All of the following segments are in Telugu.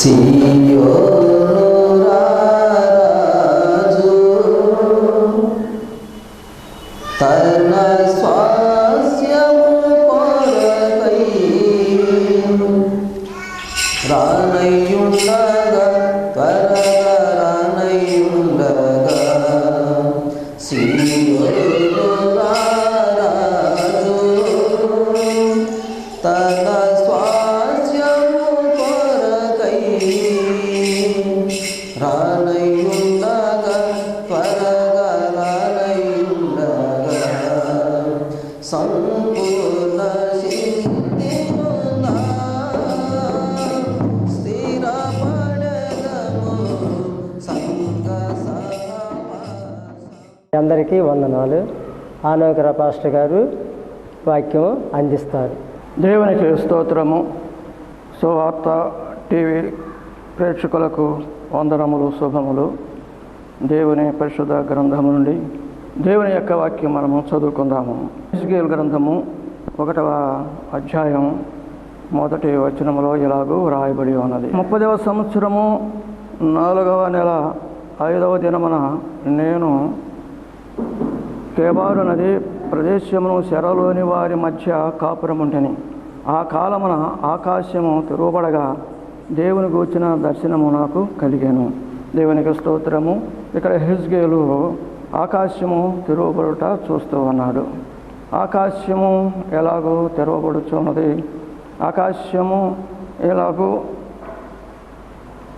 సియోను రారాజు తన స్వాస్యము కొరకై రానయ్యుండగా త్వరగా రానయ్యుండగా సియోను రారాజు తన స్వాస్యము కొరకై రానయ్యుండగా త్వరగా రానయ్యుండగా సంపూర్ణ సిద్ధియుందా స్థిరపడెదము సంగ సహవాస. అందరికీ వందనాలు. ఆనోకర పాస్టర్ గారు వాక్యం అందిస్తారు. దేవునికి స్తోత్రము. సువార్త టీవీ ప్రేక్షకులకు వందనములు, శుభములు. దేవుని పరిశుద్ధ గ్రంథము నుండి దేవుని యొక్క వాక్యం మనము చదువుకుందాము. హిజ్కీయేలు గ్రంథము 1వ అధ్యాయం 1వ వచనములో ఇలాగూ రాయబడి ఉన్నది. 30వ సంవత్సరము 4వ నెల 5వ దినమున నేను కేబారు నది ప్రదేశమును చెరలోని వారి మధ్య కాపురముంటని. ఆ కాలమున ఆకాశము తెరవబడగా దేవుని గూర్చిన దర్శనము నాకు కలిగాను. దేవునికి స్తోత్రము. ఇక్కడ హిజ్కీయేలు ఆకాశము తెరవబడుట చూస్తూ ఉన్నాడు. ఆకాశము ఎలాగో తెరవబడుచున్నది, ఆకాశము ఎలాగూ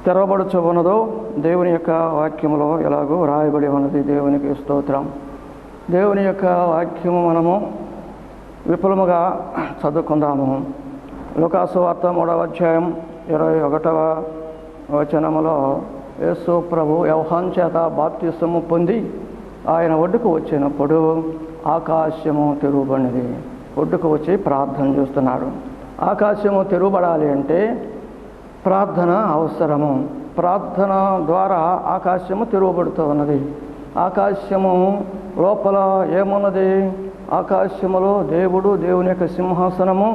తెరవబడుచు ఉన్నదో దేవుని యొక్క వాక్యములో ఎలాగో రాయబడి ఉన్నది. దేవునికి స్తోత్రం. దేవుని యొక్క వాక్యము మనము విపులముగా చదువుకుందాము. లూకాసు వార్త 3వ అధ్యాయం 21వ వచనములో యేసు ప్రభు యోహాను చేత బాప్తిసము పొంది ఆయన ఒడ్డుకు వచ్చినప్పుడు ఆకాశము తెరవబడినది. ఒడ్డుకు వచ్చి ప్రార్థన చేస్తున్నాడు. ఆకాశము తెరవబడాలి అంటే ప్రార్థన అవసరము. ప్రార్థన ద్వారా ఆకాశము తెరవబడుతూ ఉన్నది. ఆకాశము లోపల ఏమున్నది? ఆకాశములో దేవుడు, దేవుని యొక్క సింహాసనము,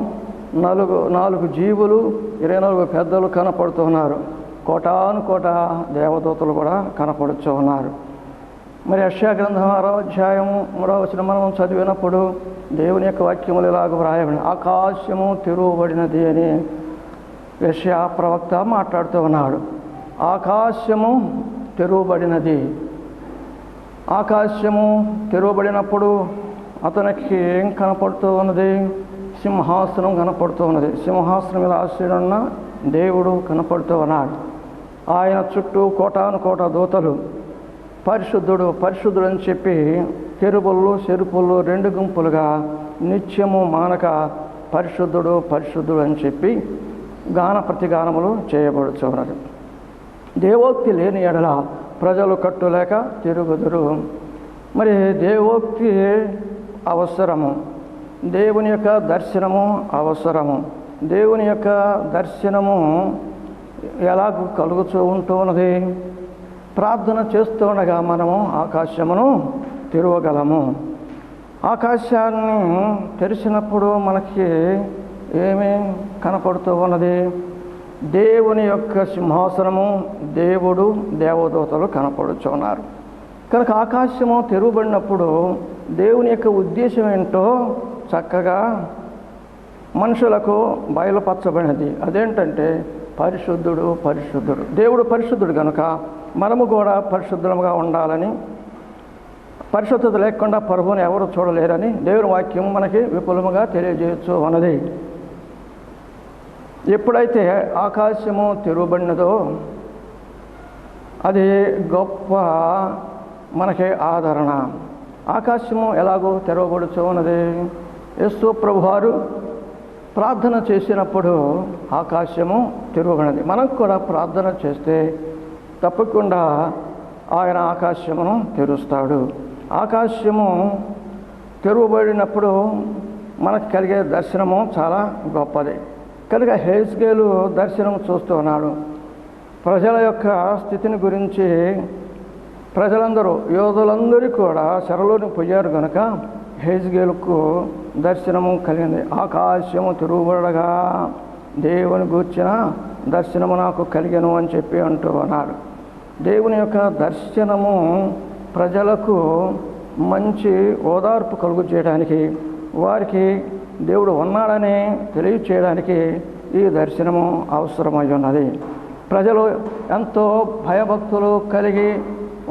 నాలుగు జీవులు, 24 పెద్దలు కనపడుతున్నారు. కోటాను కోట దేవదూతలు కూడా కనపడుతూ ఉన్నారు. మరి యెషయా గ్రంథం 6వ అధ్యాయం 3వ వచనం మనం చదివినప్పుడు దేవుని యొక్క వాక్యములు ఇలాగ వ్రాయబడి ఆకాశము తెరవబడినది అని యెషయా ప్రవక్త మాట్లాడుతూ ఉన్నాడు. ఆకాశము తెరవబడినది. ఆకాశము తెరవబడినప్పుడు అతనికి ఏం కనపడుతూ ఉన్నది? సింహాసనం కనపడుతూ ఉన్నది. సింహాసనం మీద ఆశీనున్న దేవుడు కనపడుతూ ఉన్నాడు. ఆయన చుట్టూ కోటాను కోట దూతలు పరిశుద్ధుడు పరిశుద్ధుడు అని చెప్పి కెరూబులు చెరుపులు 2 గుంపులుగా నిత్యము మానక పరిశుద్ధుడు పరిశుద్ధుడు అని చెప్పి గాన ప్రతిగానములు చేయబడుచున్నది. దేవోక్తి లేని ఎడల ప్రజలు కట్టులేక తిరుగుదురు. మరి దేవోక్తి అవసరము, దేవుని యొక్క దర్శనము అవసరము. దేవుని యొక్క దర్శనము ఎలాగ కలుగుతూ ఉంటున్నది? ప్రార్థన చేస్తూ ఉండగా మనము ఆకాశమును తెరవగలము. ఆకాశాన్ని తెరిచినప్పుడు మనకి ఏమి కనపడుతూ ఉన్నది? దేవుని యొక్క సింహాసనము, దేవుడు, దేవదూతలు కనపడుచున్నారు. కనుక ఆకాశము తెరవబడినప్పుడు దేవుని యొక్క ఉద్దేశం ఏంటో చక్కగా మనుషులకు బయలుపరచబడినది. అదేంటంటే పరిశుద్ధుడు పరిశుద్ధుడు. దేవుడు పరిశుద్ధుడు కనుక మనము కూడా పరిశుద్ధులుగా ఉండాలని, పరిశుద్ధత లేకుండా ప్రభువుని ఎవరు చూడలేరని దేవుని వాక్యం మనకి విపులముగా తెలియజేయచ్చు అన్నది. ఎప్పుడైతే ఆకాశము తెరవబడినదో అది గొప్ప మనకి ఆదరణ. ఆకాశము ఎలాగో తెరవబడుచు ఉన్నది? యేసు ప్రభువారు ప్రార్థన చేసినప్పుడు ఆకాశము తెరవబడినది. మనం కూడా ప్రార్థన చేస్తే తప్పకుండా ఆయన ఆకాశమును తెరుస్తాడు. ఆకాశము తెరవబడినప్పుడు మనకు కలిగే దర్శనము చాలా గొప్పది. కనుక హిజ్కీయేలు దర్శనం చూస్తూ ఉన్నాడు. ప్రజల యొక్క స్థితిని గురించి ప్రజలందరూ, యోధులందరూ కూడా చెరలోని పోయారు కనుక హిజ్కీయేలుకు దర్శనము కలిగింది. ఆకాశము తెరవబడగా దేవుని గూర్చిన దర్శనము నాకు కలిగెను అని చెప్పి అంటూ అన్నాడు. దేవుని యొక్క దర్శనము ప్రజలకు మంచి ఓదార్పు కలుగు చేయడానికి, వారికి దేవుడు ఉన్నాడని తెలియచేయడానికి ఈ దర్శనము అవసరమై ఉన్నది. ప్రజలు ఎంతో భయభక్తులు కలిగి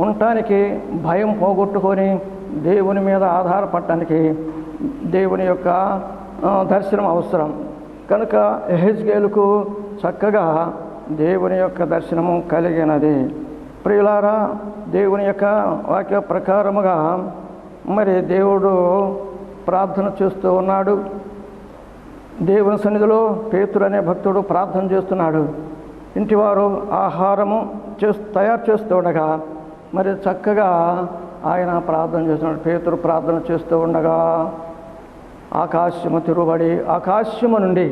ఉండటానికి, భయం పోగొట్టుకొని దేవుని మీద ఆధారపడటానికి దేవుని యొక్క దర్శనం అవసరం. కనుక యెహెజ్కేలుకు చక్కగా దేవుని యొక్క దర్శనము కలిగినది. ప్రియులారా, దేవుని యొక్క వాక్య ప్రకారముగా మరి దేవుడు ప్రార్థన చేస్తూ ఉన్నాడు. దేవుని సన్నిధిలో పేతురు అనే భక్తుడు ప్రార్థన చేస్తున్నాడు. ఇంటివారు ఆహారము తయారు చేస్తూ ఉండగా మరి చక్కగా ఆయన ప్రార్థన చేస్తున్నాడు. పేతురు ప్రార్థన చేస్తూ ఉండగా ఆకాశము తెరువబడి ఆకాశము నుండి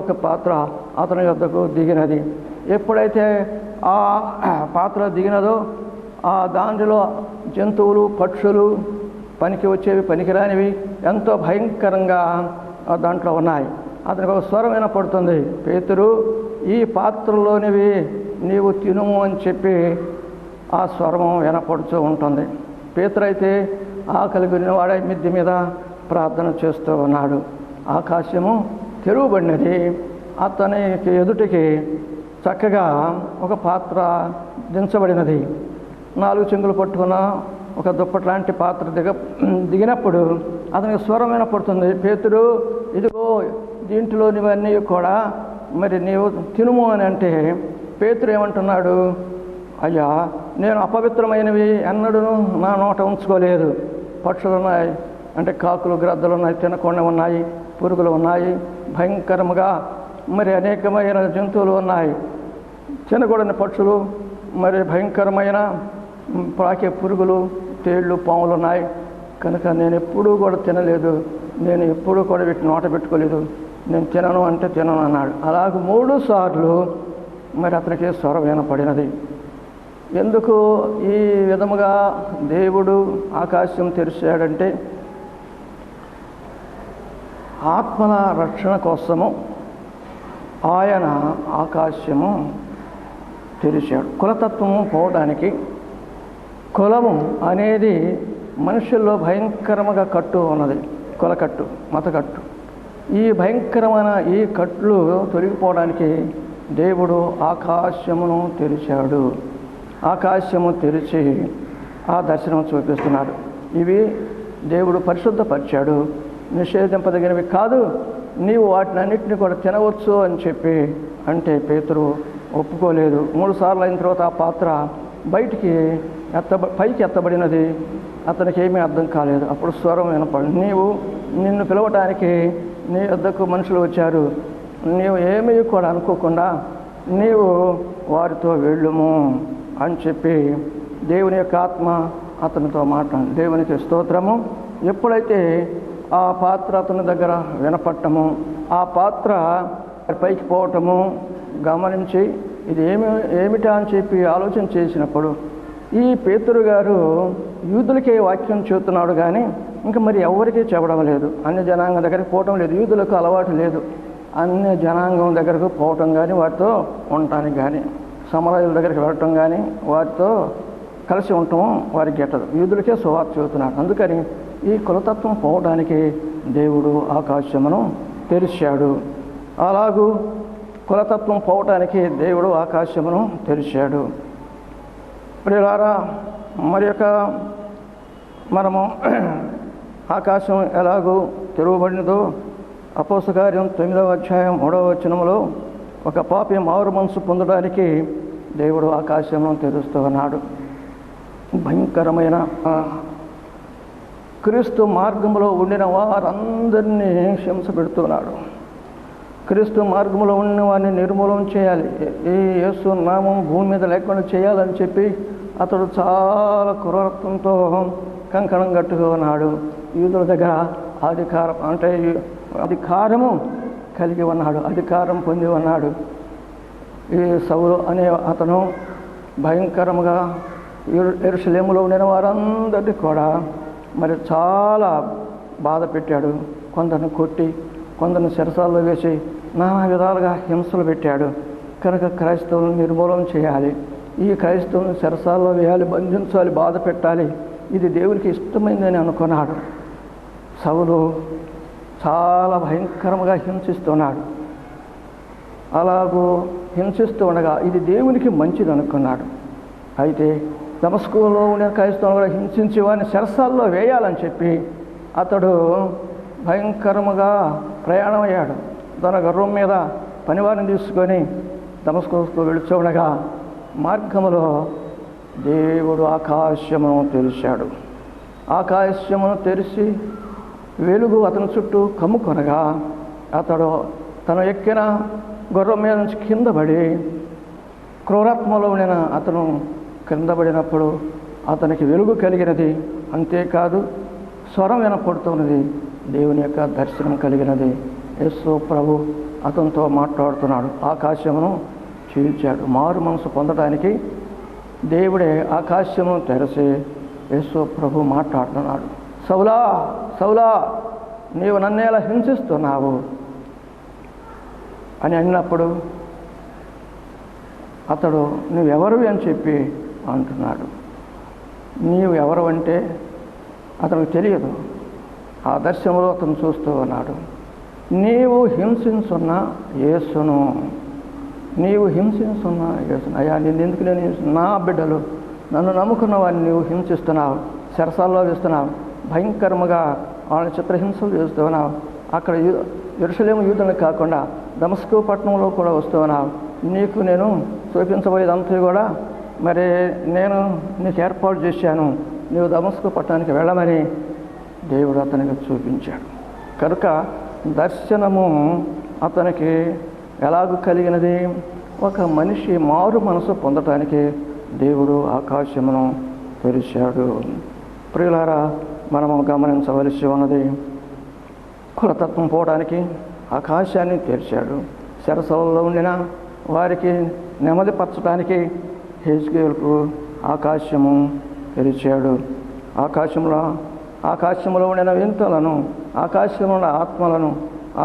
ఒక పాత్ర అతని యొద్దకు దిగినది. ఎప్పుడైతే ఆ పాత్ర దిగినదో దాంట్లో జంతువులు, పక్షులు, పనికి వచ్చేవి, పనికిరానివి ఎంతో భయంకరంగా దాంట్లో ఉన్నాయి. అతనికి ఒక స్వరం వినపడుతుంది, పేతురు ఈ పాత్రలోనివి నీవు తినుము అని చెప్పి ఆ స్వరము వినపడుతూ ఉంటుంది. పేతురు అయితే ఆకలి గురినవాడై మిద్దె మీద ప్రార్థన చేస్తూ ఉన్నాడు. ఆకాశము తెరువబడినది. అతనికి ఎదుటికి చక్కగా ఒక పాత్ర దించబడినది. 4 చెంగులు పట్టుకున్న ఒక దుప్పటి లాంటి పాత్ర దిగినప్పుడు అతనికి స్వరం వినపడుతుంది, పేతురు ఇదిగో దీంట్లోనివన్నీ కూడా మరి నీవు తినుము అని అంటే పేతురు ఏమంటున్నాడు, అయ్యా నేను అపవిత్రమైనవి ఎన్నడూ నా నోట ఉంచుకోలేదు. పక్షులు ఉన్నాయి, అంటే కాకులు, గ్రద్దలు ఉన్నాయి, తినకుండా ఉన్నాయి, పురుగులు ఉన్నాయి, భయంకరముగా మరి అనేకమైన జంతువులు ఉన్నాయి, తినకూడని పక్షులు, మరి భయంకరమైన పాకే పురుగులు, తేళ్ళు, పాములు ఉన్నాయి. కనుక నేను ఎప్పుడూ కూడా తినలేదు, నేను ఎప్పుడూ కూడా వీటిని నోట పెట్టుకోలేదు, నేను తినను అంటే తినను అన్నాడు. అలాగ 3 సార్లు మరి అతనికి స్వరం వినపడినది. ఎందుకు ఈ విధముగా దేవుడు ఆకాశం తెరిచాడంటే ఆత్మల రక్షణ కోసము ఆయన ఆకాశము తెరిచాడు. కులతత్వము పోవడానికి, కులము అనేది మనుషుల్లో భయంకరముగా కట్టు ఉన్నది, కులకట్టు, మతకట్టు. ఈ భయంకరమైన ఈ కట్లు తొలగిపోవడానికి దేవుడు ఆకాశమును తెరిచాడు. ఆకాశము తెరిచి ఆ దర్శనం చూపిస్తున్నాడు. ఇవి దేవుడు పరిశుద్ధపరిచాడు, నిషేధింపదగినవి కాదు, నీవు వాటిని అన్నింటినీ కూడా తినవచ్చు అని చెప్పి అంటే పేతురు ఒప్పుకోలేదు. 3 సార్లు అయిన తర్వాత ఆ పాత్ర బయటికి పైకి ఎత్తబడినది. అతనికి ఏమీ అర్థం కాలేదు. అప్పుడు స్వరం వినపడి, నిన్ను పిలవటానికి నీ వద్దకు మనుషులు వచ్చారు, నీవు ఏమీ కూడా అనుకోకుండా నీవు వారితో వెళ్ళుము అని చెప్పి దేవుని యొక్క ఆత్మ అతనితో మాట్లాడు. దేవునికి స్తోత్రము. ఎప్పుడైతే ఆ పాత్ర అతని దగ్గర వినపట్టము, ఆ పాత్ర పైకి పోవటము గమనించి ఇది ఏమిటా అని చెప్పి ఆలోచన చేసినప్పుడు ఈ పేతురు గారు యూదులకే వాక్యం చెబుతున్నాడు కానీ ఇంకా మరి ఎవరికీ చెప్పడం లేదు. అన్య జనాంగం దగ్గరికి పోవటం లేదు, యూదులకు అలవాటు లేదు అన్య జనాంగం దగ్గరకు పోవటం కానీ, వారితో ఉండటానికి కానీ, సమరయుల దగ్గరికి వెళ్ళటం కానీ, వారితో కలిసి ఉండటం వారికి గెట్టదు. యూదులకే సువార్త చెబుతున్నాడు. అందుకని ఈ కులతత్వం పోవడానికి దేవుడు ఆకాశమును తెరిచాడు. అలాగూ కులతత్వం పోవటానికి దేవుడు ఆకాశమును తెరిచాడు. ప్రియులారా, మరి యొక్క మనము ఆకాశం ఎలాగూ తెరవబడినదో అపోస్తల కార్యం 9వ అధ్యాయం 3వ వచనములో ఒక పాపి మారు మనసు పొందడానికి దేవుడు ఆకాశమును తెరుస్తూ ఉన్నాడు. భయంకరమైన క్రీస్తు మార్గంలో ఉండిన వారందరినీ హింస పెడుతున్నాడు. క్రీస్తు మార్గంలో ఉన్న వారిని నిర్మూలన చేయాలి, ఈ యేసు నామం భూమి మీద లేకుండా చేయాలని చెప్పి అతడు చాలా క్రూరత్వంతో కంకణం కట్టుగా ఉన్నాడు. యూదుల దగ్గర అధికారము కలిగి ఉన్నాడు, అధికారం పొంది ఉన్నాడు. ఈ సౌలు అనే అతను భయంకరంగా యెరూషలేములో ఉండిన వారందరినీ కూడా మరి చాలా బాధ పెట్టాడు. కొందరిని కొట్టి కొందరిని చెరసాల్లో వేసి నానా విధాలుగా హింసలు పెట్టాడు. కనుక క్రైస్తవులను నిర్మూలన చేయాలి, ఈ క్రైస్తవులను చెరసాల్లో వేయాలి, బంధించాలి, బాధ పెట్టాలి, ఇది దేవునికి ఇష్టమైందని అనుకున్నాడు. సౌలు చాలా భయంకరంగా హింసిస్తున్నాడు. అలాగూ హింసిస్తూ ఉండగా ఇది దేవునికి మంచిది అనుకున్నాడు. అయితే దమస్కులో ఉండే క్రైస్తవులను కూడా హింసించి వారిని చెరసాల్లో వేయాలని చెప్పి అతడు భయంకరముగా ప్రయాణమయ్యాడు. తన గుర్రం మీద పనివారిని తీసుకొని దమస్కుకు వెళుతుండగా మార్గములో దేవుడు ఆకాశమును తెరిచాడు. ఆకాశమును తెరిచి వెలుగు అతని చుట్టూ కమ్ముకొనగా అతడు తను ఎక్కిన గుర్రం మీద నుంచి కింద పడి క్రూరాత్మలో ఉండిన అతను కింద పడినప్పుడు అతనికి వెలుగు కలిగినది. అంతేకాదు స్వరం వినపడుతున్నది, దేవుని యొక్క దర్శనం కలిగినది. యేసు ప్రభు అతనితో మాట్లాడుతున్నాడు. ఆకాశమును చీల్చాడు. మారు మనసు పొందడానికి దేవుడే ఆకాశమును తెరచి యేసు ప్రభు మాట్లాడుతున్నాడు. సౌలా సౌలా, నీవు నన్నేలా హింసిస్తున్నావు అని అన్నప్పుడు అతడు నువ్వెవరు అని చెప్పి అంటున్నాడు. నీవు ఎవరు అంటే అతనికి తెలియదు. ఆ దర్శనంలో అతను చూస్తూ ఉన్నాడు. నీవు హింసించున్న యేసును, నీవు హింసించున్న యేసును. అయ్యా నేను ఎందుకు నేను నా బిడ్డలు నన్ను నమ్ముకున్న వారిని నీవు హింసిస్తున్నావు, చెరసాల్లో వేస్తున్నావు, భయంకరముగా వాళ్ళని చిత్రహింసలు చేస్తున్నావు. అక్కడ యెరూషలేము యూదులను కాకుండా దమస్కు పట్టణంలో కూడా వస్తున్నావు. నీకు నేను చూపించబోయేదంతా కూడా మరి నేను నీకు ఏర్పాటు చేశాను, నీవు దమస్కు పట్టణానికి వెళ్ళమని దేవుడు అతనికి చూపించాడు. కనుక దర్శనము అతనికి ఎలాగూ కలిగినది? ఒక మనిషి మారు మనసు పొందటానికి దేవుడు ఆకాశమును తెరిచాడు. ప్రియులారా, మనము గమనించవలసి ఉన్నది, కులతత్వం పోవడానికి ఆకాశాన్ని తెరిచాడు. చెరసాలలో ఉండిన వారికి నెమ్మదిపరచడానికి హెజ్కేలుకు ఆకాశము తెరిచాడు. ఆకాశంలో ఉండిన వింతలను, ఆకాశంలో ఉన్న ఆత్మలను,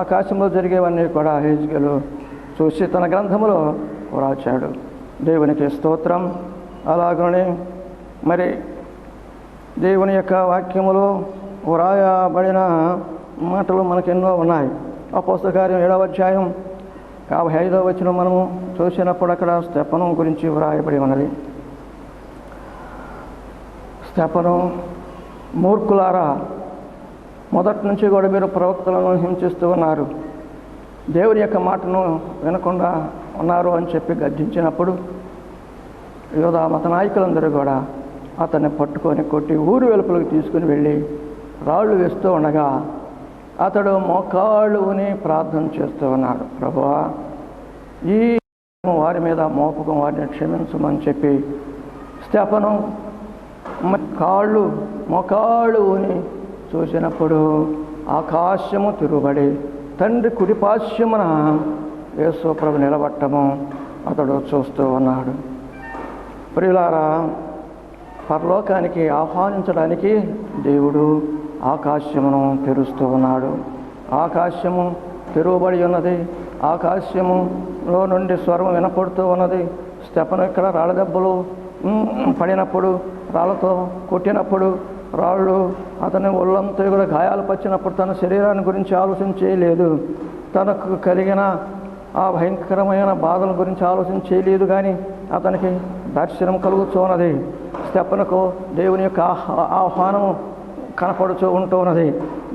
ఆకాశంలో జరిగేవన్నీ కూడా హెజ్కేలు చూసి తన గ్రంథములో వ్రాచాడు. దేవునికి స్తోత్రం. అలాగనే మరి దేవుని యొక్క వాక్యములో వ్రాయబడిన మాటలు మనకెన్నో ఉన్నాయి. అపోస్తల కార్యం 7వ అధ్యాయం 55వ వచనం మనము చూసినప్పుడు అక్కడ స్తెఫను గురించి వ్రాయబడి ఉన్నది. స్తెఫను, మూర్ఖులారా, మొదటి నుంచి కూడా మీరు ప్రవక్తలను హింసిస్తూ ఉన్నారు, దేవుని యొక్క మాటను వినకుండా ఉన్నారు అని చెప్పి గర్జించినప్పుడు యోధా మత నాయకులందరూ కూడా అతన్ని పట్టుకొని కొట్టి ఊరు వెలుపలకు తీసుకుని వెళ్ళి రాళ్ళు వేస్తూ ఉండగా అతడు మోకాళ్ళుని ప్రార్థన చేస్తూ ఉన్నాడు. ప్రభువా, ఈ వారి మీద మోపకం, వారిని క్షమించమని చెప్పి స్తెఫను మోకాళ్ళు ఊని చూసినప్పుడు ఆకాశము తిరుబడి తండ్రి కుడిపార్శ్వమున యేసు ప్రభు నిలబట్టము అతడు చూస్తూ ఉన్నాడు. ప్రియులారా, పరలోకానికి ఆహ్వానించడానికి దేవుడు ఆకాశమును తెరుస్తూ ఉన్నాడు. ఆకాశము తెరువబడి ఉన్నది. ఆకాశములో నుండి స్వరం వినపడుతూ ఉన్నది. స్తెఫను ఇక్కడ రాళ్ళ దెబ్బలు పడినప్పుడు, రాళ్ళతో కొట్టినప్పుడు, రాళ్ళు అతని ఒళ్ళంతా కూడా గాయాలు పచ్చినప్పుడు తన శరీరాన్ని గురించి ఆలోచన చేయలేదు. తనకు కలిగిన ఆ భయంకరమైన బాధల గురించి ఆలోచన చేయలేదు. కానీ అతనికి దర్శనం కలుగుతూ ఉన్నది. స్తెఫనుకు దేవుని యొక్క ఆహ్వానము కనపడుతూ ఉంటూ ఉన్నది.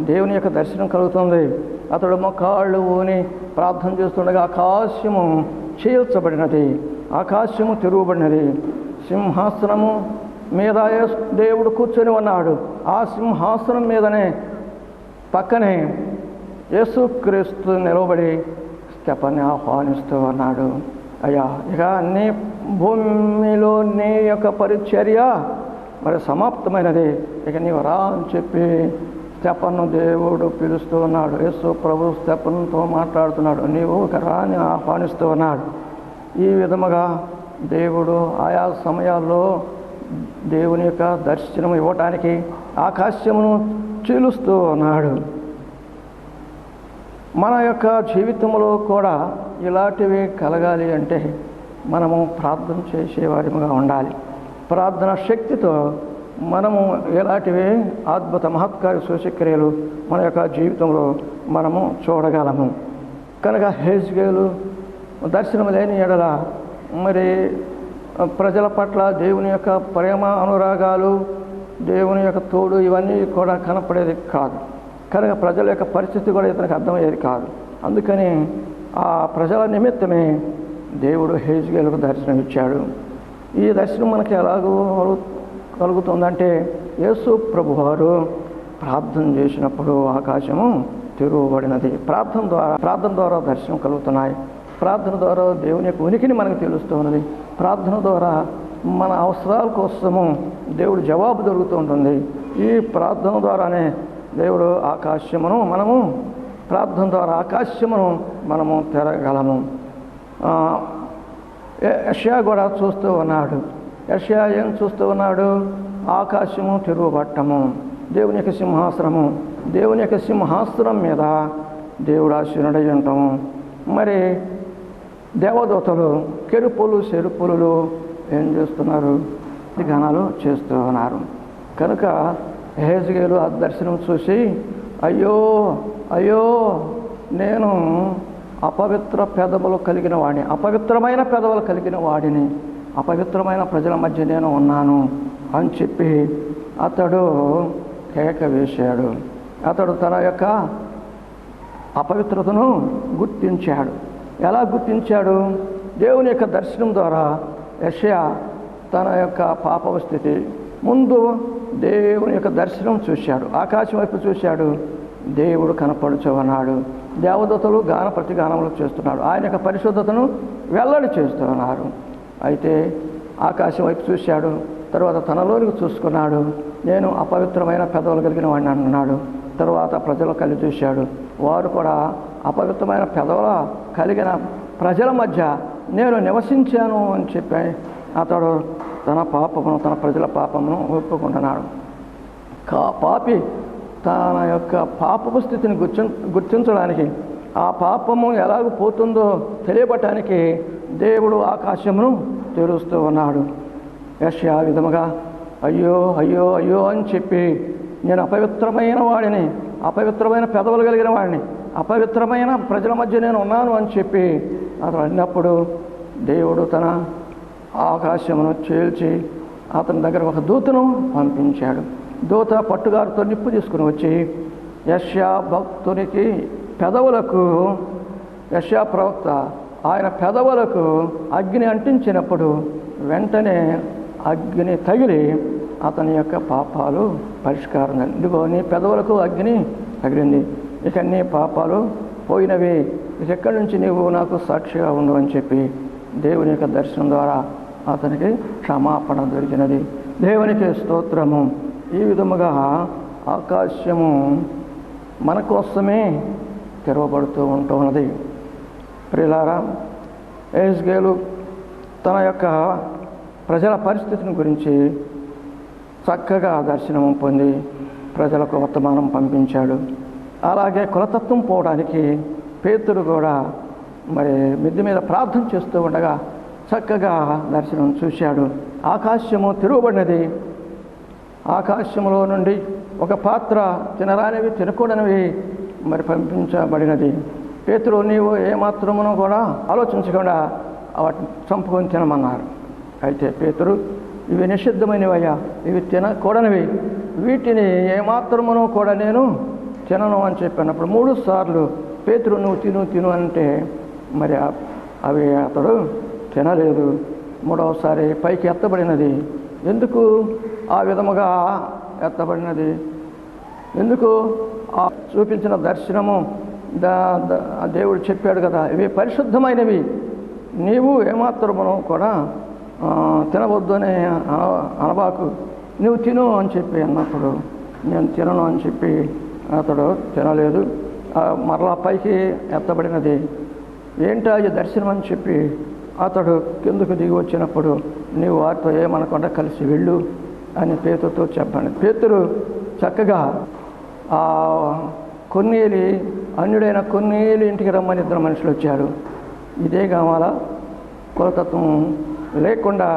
దేవుని యొక్క దర్శనం కలుగుతుంది. అతడు మోకాళ్ళు ఊని ప్రార్థన చేస్తుండగా ఆకాశము చీల్చబడినది, ఆకాశము తెరువబడినది. సింహాసనము మీద దేవుడు కూర్చొని ఉన్నాడు. ఆ సింహాసనం మీదనే పక్కనే యేసుక్రీస్తు నిలబడి స్తెఫన్ని ఆహ్వానిస్తూ ఉన్నాడు. అయ్యా, ఇక నీ భూమిలో నీ యొక్క పరిచర్య మరి సమాప్తమైనది, ఇక నీవు రా అని చెప్పి స్తెఫన్ను దేవుడు పిలుస్తూ ఉన్నాడు. యేసు ప్రభు స్తెఫనుతో మాట్లాడుతున్నాడు. నీవు ఇక రా అని ఆహ్వానిస్తూ ఉన్నాడు. ఈ విధముగా దేవుడు ఆయా సమయాల్లో దేవుని యొక్క దర్శనం ఇవ్వటానికి ఆకాశమును చీలుస్తూ ఉన్నాడు. మన యొక్క జీవితంలో కూడా ఇలాంటివి కలగాలి అంటే మనము ప్రార్థన చేసేవారిగా ఉండాలి. ప్రార్థన శక్తితో మనము ఎలాంటివి అద్భుత మహత్కార్య సూచక్రియలు మన యొక్క జీవితంలో మనము చూడగలము. కనుక హెజ్కేలు దర్శనం లేని ఎడల మరి ప్రజల పట్ల దేవుని యొక్క ప్రేమ అనురాగాలు, దేవుని యొక్క తోడు ఇవన్నీ కూడా కనపడేది కాదు. కనుక ప్రజల యొక్క పరిస్థితి కూడా ఇతనికి అర్థమయ్యేది కాదు. అందుకని ఆ ప్రజల నిమిత్తమే దేవుడు హెజ్కేలుకు దర్శనం ఇచ్చాడు. ఈ దర్శనం మనకి ఎలాగో కలుగుతుందంటే యేసు ప్రభువారు ప్రార్థన చేసినప్పుడు ఆకాశము తెరవబడినది. ప్రార్థన ద్వారా దర్శనం కలుగుతున్నాయి. ప్రార్థన ద్వారా దేవుని యొక్క ఉనికిని మనకు తెలుస్తూ ఉన్నది. ప్రార్థన ద్వారా మన అవసరాల కోసము దేవుడు జవాబు దొరుకుతూ ఉంటుంది. ఈ ప్రార్థన ద్వారానే దేవుడు ఆకాశమును మనము ప్రార్థన ద్వారా ఆకాశమును మనము తెరగలము. యెషయా కూడా చూస్తూ ఉన్నాడు. యెషయా ఏం చూస్తూ ఉన్నాడు? ఆకాశము తెరువబట్టము, దేవుని యొక్క సింహాసనము, దేవుని యొక్క సింహాసనం మీద దేవుడు ఆశీనుడై ఉంటాము. మరి దేవదూతలు కెరుపులు చెరుపులు ఏం చేస్తున్నారు? గానాలు చేస్తూ ఉన్నారు. కనుక హెజ్కేలు ఆ దర్శనం చూసి అయ్యో అయ్యో నేను అపవిత్ర పెదవులు కలిగిన వాడిని, అపవిత్రమైన పెదవులు కలిగిన వాడిని, అపవిత్రమైన ప్రజల మధ్య నేను ఉన్నాను అని చెప్పి అతడు కేక వేశాడు. అతడు తన యొక్క అపవిత్రతను గుర్తించాడు. ఎలా గుర్తించాడు? దేవుని యొక్క దర్శనం ద్వారా యెషయా తన యొక్క పాప స్థితి ముందు దేవుని యొక్క దర్శనం చూశాడు. ఆకాశం వైపు చూశాడు. దేవుడు కనపడుచున్నాడు. దేవదూతలు గాన ప్రతిగానములు చేస్తున్నాడు. ఆయన యొక్క పరిశుద్ధతను వెల్లడి చేస్తూ ఉన్నారు. అయితే ఆకాశం వైపు చూశాడు. తర్వాత తనలోనికి చూసుకున్నాడు. నేను అపవిత్రమైన పెదవులు కలిగిన వాడిని అన్నాడు. తర్వాత ప్రజలు కలిసి చూశాడు. వారు కూడా అపవిత్రమైన పెదవుల కలిగిన ప్రజల మధ్య నేను నివసించాను అని చెప్పి అతడు తన పాపమును, తన ప్రజల పాపమును ఒప్పుకుంటున్నాడు. పాపి తన యొక్క పాపపు స్థితిని గుర్తించడానికి, ఆ పాపము ఎలాగ పోతుందో తెలియబట్టడానికి దేవుడు ఆకాశమును తెరుస్తూ ఉన్నాడు. యెషయా విధముగా అయ్యో అయ్యో అయ్యో అని చెప్పి నేను అపవిత్రమైన వాడిని, అపవిత్రమైన పెదవులు కలిగిన వాడిని, అపవిత్రమైన ప్రజల మధ్య నేను ఉన్నాను అని చెప్పి అతను అన్నప్పుడు దేవుడు తన ఆకాశమును చీల్చి అతని దగ్గర ఒక దూతను పంపించాడు. దూత పట్టుగారుతో నిప్పు తీసుకుని వచ్చి యెషయా భక్తునికి పెదవులకు, యెషయా ప్రవక్త ఆయన పెదవులకు అగ్ని అంటించినప్పుడు వెంటనే అగ్ని తగిలి అతని యొక్క పాపాలు పరిష్కారం. ఇదిగో నీ పెదవులకు అగ్ని తగిలింది, ఇక నీ పాపాలు పోయినవి, ఇక ఎక్కడి నుంచి నీవు నాకు సాక్షిగా ఉండు అని చెప్పి దేవుని యొక్క దర్శనం ద్వారా అతనికి క్షమాపణ దొరికినది. దేవునికి స్తోత్రము. ఈ విధముగా ఆకాశము మన కోసమే తెరవబడుతూ ఉంటున్నది. ప్రియులారా, యెహెజ్కేలు తన యొక్క ప్రజల పరిస్థితిని గురించి చక్కగా దర్శనం పొంది ప్రజలకు వర్తమానం పంపించాడు. అలాగే కులతత్వం పోవడానికి పేతురు కూడా మరి మిద్దె మీద ప్రార్థన చేస్తూ ఉండగా చక్కగా దర్శనం చూశాడు. ఆకాశము తెరవబడినది. ఆకాశంలో నుండి ఒక పాత్ర తినరానివి తినకూడనివి మరి పంపించబడినది. పేతురు నీవు ఏమాత్రమును కూడా ఆలోచించకుండా వాటిని చంపుకొని తినమన్నారు. అయితే పేతురు ఇవి నిషిద్ధమైనవయ్యా, ఇవి తినకూడనివి, వీటిని ఏమాత్రమును కూడా నేను తినను అని చెప్పినప్పుడు 3 సార్లు పేతురు నువ్వు తిను తిను అంటే మరి అవి అతడు తినలేదు. 3వసారి పైకి ఎత్తబడినది. ఎందుకు ఆ విధముగా ఎత్తబడినది? ఎందుకు? ఆ చూపించిన దర్శనము దేవుడు చెప్పాడు కదా, ఇవి పరిశుద్ధమైనవి, నీవు ఏమాత్రమును కూడా తినవద్దు అని అనబాకు, నువ్వు తిను అని చెప్పి అన్నప్పుడు నేను తినను అని చెప్పి అతడు తినలేదు. మరలా పైకి ఎత్తబడినది. ఏంటా ఈ దర్శనం అని చెప్పి అతడు కిందకు దిగి వచ్చినప్పుడు నీవు వారితో ఏమనకుండా కలిసి వెళ్ళు అని పేతురుతో చెప్పండి. పేతురు చక్కగా కొన్నేలి అన్యుడైన కొన్నేలి ఇంటికి రమ్మని ఇద్దరు మనుషులు వచ్చారు. ఇదే కావాలా? కులతత్వం లేకుండా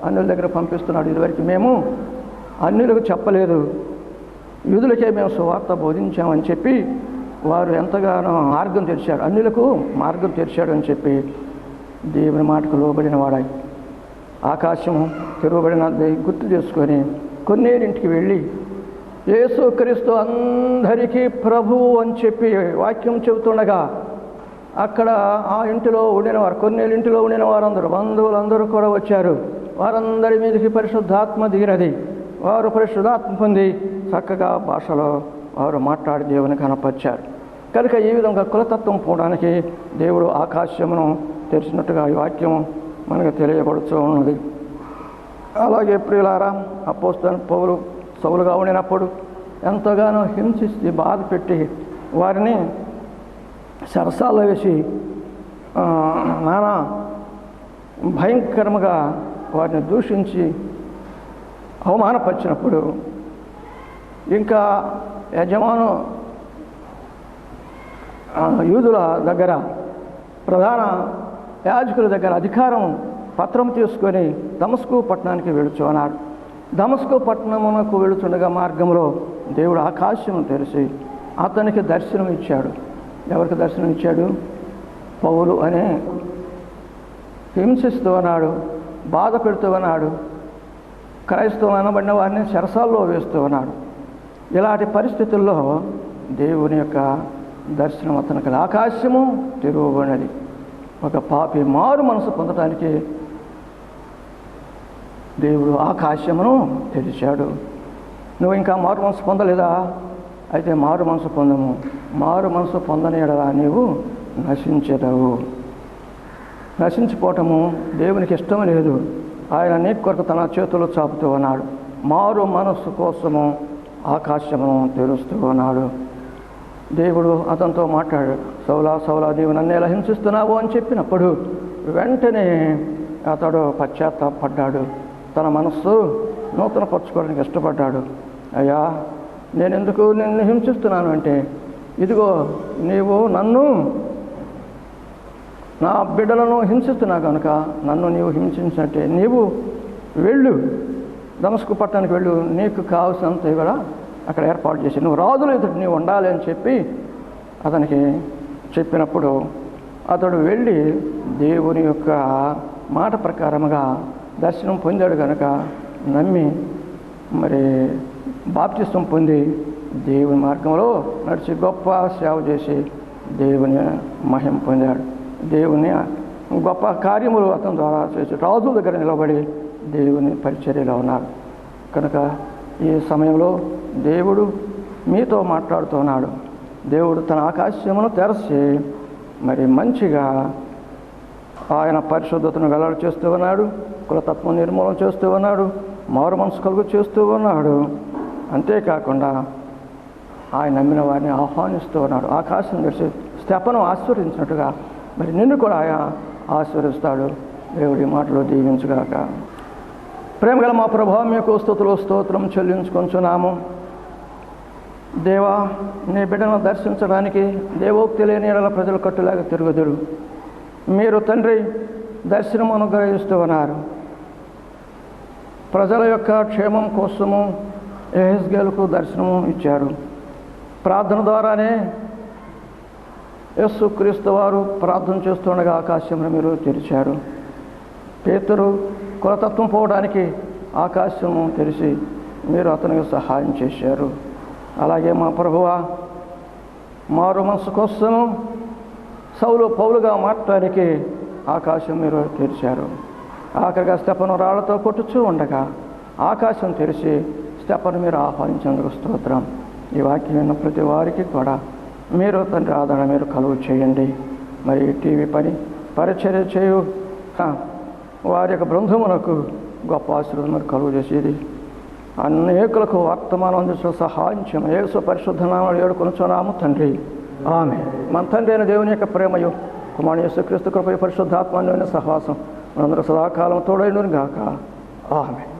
అన్యుల దగ్గర పంపిస్తున్నాడు. ఇదివరకు మేము అన్యులకు చెప్పలేదు, యూదులకే మేము సువార్త బోధించామని చెప్పి వారు ఎంతగానో మార్గం తెరిచాడు, అన్యులకు మార్గం తెరిచాడు అని చెప్పి దేవుని మాటకు లోబడిన వాడాయి. ఆకాశము తెరవబడిన గుర్తు చేసుకొని కొన్నేరింటికి వెళ్ళి యేసుక్రీస్తు అందరికీ ప్రభువు అని చెప్పి వాక్యం చెబుతుండగా అక్కడ ఆ ఇంటిలో ఉండిన వారు, కొన్నేళ్ళింటిలో ఉండిన వారందరూ బంధువులందరూ కూడా వచ్చారు. వారందరి మీదకి పరిశుద్ధాత్మ దిగినది. వారు పరిశుద్ధాత్మ పొంది చక్కగా భాషలో వారు మాట్లాడి దేవుని కనపరిచారు. కనుక ఈ విధంగా కులతత్వం పోవడానికి దేవుడు ఆకాశమును తెరిచినట్టుగా ఈ వాక్యం మనకు తెలియబడుతూ ఉన్నది. అలాగే ప్రియులారా, అపోస్తలుడైన పౌలు సౌలుగా ఉండినప్పుడు ఎంతగానో హింసిస్తే బాధ పెట్టి వారిని సరసాల్లో వేసి నానా భయంకరంగా వారిని దూషించి అవమానపరిచినప్పుడు ఇంకా యజమాను యూదుల దగ్గర ప్రధాన యాజకుల దగ్గర అధికారం పత్రం తీసుకొని దమస్కు పట్టణానికి వెళుచున్నాడు. దమస్కు పట్టణమునకు వెళుతుండగా మార్గంలో దేవుడు ఆకాశం తెరిచి అతనికి దర్శనం ఇచ్చాడు. ఎవరికి దర్శనం ఇచ్చాడు? పౌలు అనే హింసిస్తూ ఉన్నాడు, బాధ పెడుతూ ఉన్నాడు, క్రైస్తవం అనబడిన వారిని చెరసాల్లో వేస్తూ ఉన్నాడు. ఇలాంటి పరిస్థితుల్లో దేవుని యొక్క దర్శనం అతనికి ఆకాశము తెరవబడినది. ఒక పాపి మారు మనసు పొందడానికి దేవుడు ఆకాశమును తెరిచాడు. నువ్వు ఇంకా మారు మనసు పొందలేదా? అయితే మారు మనసు పొందము. మారు మనసు పొందని ఎడలా నీవు నశించెదవు. నశించిపోవటము దేవునికి ఇష్టం లేదు. ఆయన నీ కొరకు తన చేతులు చాపుతూ ఉన్నాడు. మారు మనస్సు కోసము ఆకాశమును తెరుస్తూ ఉన్నాడు. దేవుడు అతనితో మాట్లాడాడు. సౌలా సౌలా, నీవు నన్ను ఎలా హింసిస్తున్నావు అని చెప్పినప్పుడు వెంటనే అతడు పశ్చాత్తాపడ్డాడు. తన మనస్సు నూతనపరచుకోవడానికి ఇష్టపడ్డాడు. అయ్యా, నేను ఎందుకు నిన్ను హింసిస్తున్నాను అంటే, ఇదిగో నీవు నన్ను, నా బిడ్డలను హింసిస్తున్నావు కనుక నన్ను నీవు హింసించినట్టే. నీవు వెళ్ళు, దమస్కు పట్టణానికి వెళ్ళు, నీకు కావాల్సినంత కూడా అక్కడ ఏర్పాటు చేసి నువ్వు రాజులు ఎదుటి నీవు ఉండాలి అని చెప్పి అతనికి చెప్పినప్పుడు అతడు వెళ్ళి దేవుని యొక్క మాట ప్రకారముగా దర్శనం పొందాడు కనుక నమ్మి మరి బాప్తిస్తం పొంది దేవుని మార్గంలో నడిచి గొప్ప సేవ చేసి దేవుని మహిమ పొందాడు. దేవుని గొప్ప కార్యములు అతని ద్వారా చేసి రాజుల దగ్గర నిలబడి దేవుని పరిచర్యలో ఉన్నారు. కనుక ఈ సమయంలో దేవుడు మీతో మాట్లాడుతున్నాడు. దేవుడు తన ఆకాశమును తెరచి మరి మంచిగా ఆయన పరిశుద్ధతను వెల్లడి చేస్తూ ఉన్నాడు. కులతత్వం నిర్మూలన చేస్తూ ఉన్నాడు. మారు మనసు కలుగు చేస్తూ ఉన్నాడు. అంతేకాకుండా ఆయన నమ్మిన వారిని ఆహ్వానిస్తూ ఉన్నాడు. ఆకాశం తెరిచి స్తెఫను ఆశీర్వదించినట్టుగా మరి నిన్ను కూడా ఆయన ఆశీర్వదిస్తాడు. దేవుడి మాటలు దీవించుగాక. ప్రేమగల మా ప్రభువా, మీకు స్తుతులు స్తోత్రం చెల్లించుకొంచున్నాము. దేవా, నీ బిడ్డను దర్శించడానికి దేవోక్తి లేని ఎడల ప్రజలు కట్టులాగా తిరుగుదురు. మీరు తండ్రి దర్శనం అనుగ్రహిస్తూ ఉన్నారు. ప్రజల యొక్క క్షేమం కోసము యెహెజ్కేలుకు దర్శనము ఇచ్చారు. ప్రార్థన ద్వారానే యేసుక్రీస్తు వారు ప్రార్థన చేస్తుండగా ఆకాశమును మీరు తెరిచారు. పేతురు కులతత్వం పోవడానికి ఆకాశము తెరిచి మీరు అతనికి సహాయం చేశారు. అలాగే మా ప్రభువా, మారు మనసు కోసము సౌలు పౌలుగా మారటానికి ఆకాశం మీరు తెరిచారు. ఆఖరిగా స్తెఫను రాళ్లతో కొట్టుచూ ఉండగా ఆకాశం తెరిచి స్తెఫను మీరు ఆహ్వానించేందుకు స్తోత్రం. ఈ వాక్యం విన్న ప్రతి వారికి కూడా మీరు తండ్రి ఆదరణ మీరు కలుగు చేయండి. మరి టీవీ పరిచర్య చేయు వారి యొక్క బృందమునకు గొప్ప ఆశీర్వాదం మీరు కలుగు చేసేది అనేకులకు వర్తమానం అందించడం సహాయం చేయము. యేసు పరిశుద్ధ నామములో వేడుకొనుచున్నాము తండ్రి, ఆమేన్. మన తండ్రి అయిన దేవుని యొక్క ప్రేమయు, కుమారుని యేసుక్రీస్తు కృపయు, పరిశుద్ధాత్మ సహవాసం మనందరూ సదాకాలం తోడైనను గాక. ఆమేన్.